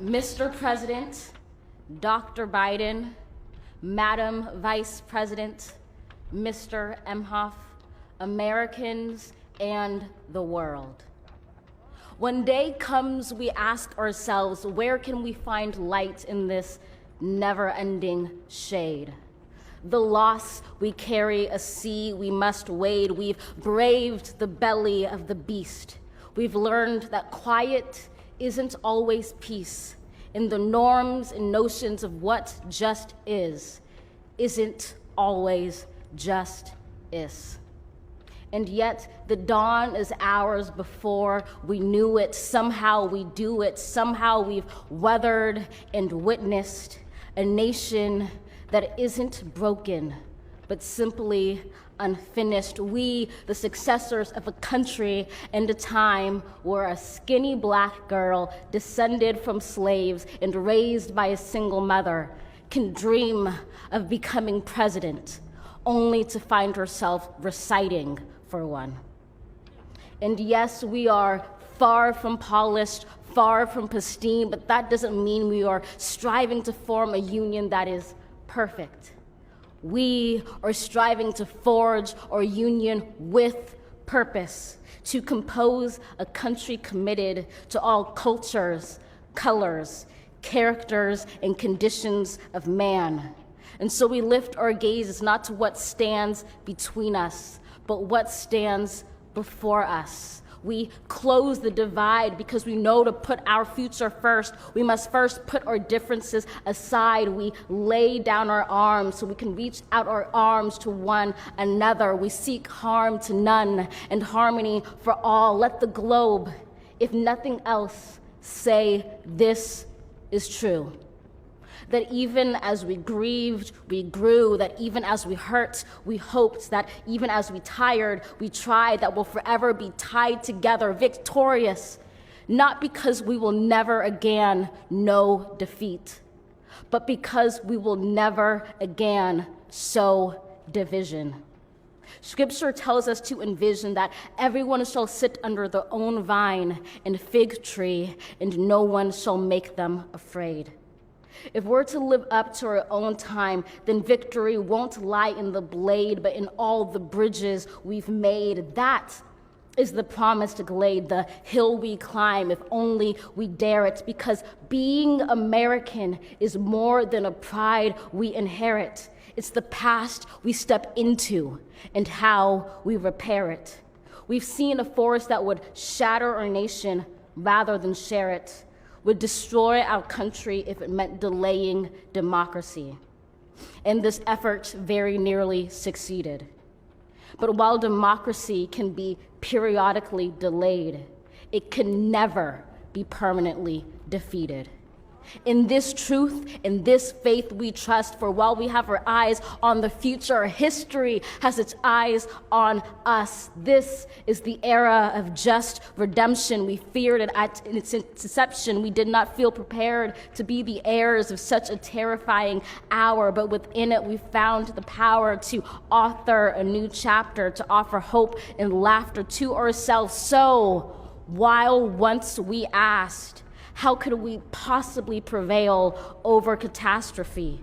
Mr. President, Dr. Biden, Madam Vice President, Mr. Emhoff, Americans, and the world. When day comes, we ask ourselves, where can we find light in this never-ending shade? The loss we carry, a sea we must wade. We've braved the belly of the beast. We've learned that quiet isn't always peace, and the norms and notions of what just isn't always just is. And yet the dawn is ours before we knew it. Somehow we do it. Somehow we've weathered and witnessed a nation that isn't broken, but simply unfinished. We, the successors of a country and a time where a skinny black girl descended from slaves and raised by a single mother can dream of becoming president, only to find herself reciting for one. And yes, we are far from polished, far from pristine, but that doesn't mean we are striving to form a union that is perfect. We are striving to forge our union with purpose, to compose a country committed to all cultures, colors, characters, and conditions of man. And so we lift our gazes not to what stands between us, but what stands before us. We close the divide because we know to put our future first, we must first put our differences aside. We lay down our arms so we can reach out our arms to one another. We seek harm to none and harmony for all. Let the globe, if nothing else, say this is true. That even as we grieved, we grew, that even as we hurt, we hoped, that even as we tired, we tried, that we'll forever be tied together, victorious, not because we will never again know defeat, but because we will never again sow division. Scripture tells us to envision that everyone shall sit under their own vine and fig tree, and no one shall make them afraid. If we're to live up to our own time, then victory won't lie in the blade, but in all the bridges we've made. That is the promised glade, the hill we climb, if only we dare it, because being American is more than a pride we inherit. It's the past we step into and how we repair it. We've seen a force that would shatter our nation rather than share it, would destroy our country if it meant delaying democracy. And this effort very nearly succeeded. But while democracy can be periodically delayed, it can never be permanently defeated. In this truth, in this faith we trust, for while we have our eyes on the future, history has its eyes on us. This is the era of just redemption. We feared it at its inception. We did not feel prepared to be the heirs of such a terrifying hour, but within it we found the power to author a new chapter, to offer hope and laughter to ourselves. So, while once we asked, how could we possibly prevail over catastrophe?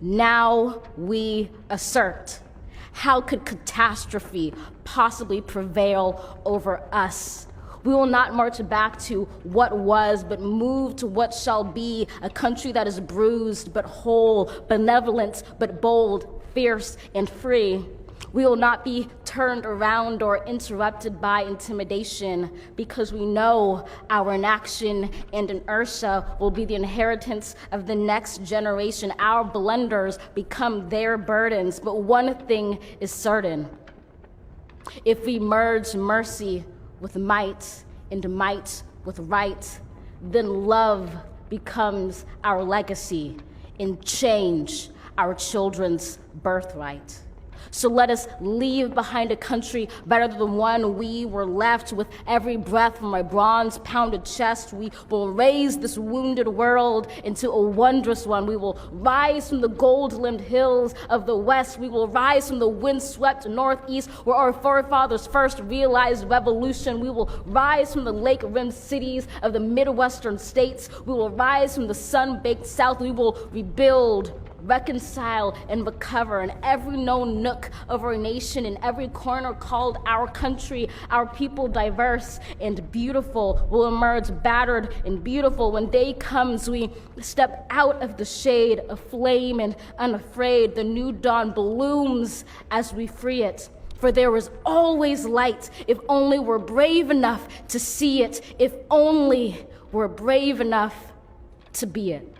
Now we assert, how could catastrophe possibly prevail over us? We will not march back to what was, but move to what shall be, a country that is bruised but whole, benevolent but bold, fierce and free. We will not be turned around or interrupted by intimidation, because we know our inaction and inertia will be the inheritance of the next generation. Our blunders become their burdens. But one thing is certain: if we merge mercy with might and might with right, then love becomes our legacy and change our children's birthright. So let us leave behind a country better than the one we were left. With every breath from my bronze-pounded chest, we will raise this wounded world into a wondrous one. We will rise from the gold-limbed hills of the West. We will rise from the windswept Northeast, where our forefathers first realized revolution. We will rise from the lake-rimmed cities of the Midwestern states. We will rise from the sun-baked South. We will rebuild, reconcile, and recover in every known nook of our nation, in every corner called our country. Our people, diverse and beautiful, will emerge battered and beautiful. When day comes, we step out of the shade, aflame and unafraid. The new dawn blooms as we free it. For there is always light, if only we're brave enough to see it, if only we're brave enough to be it.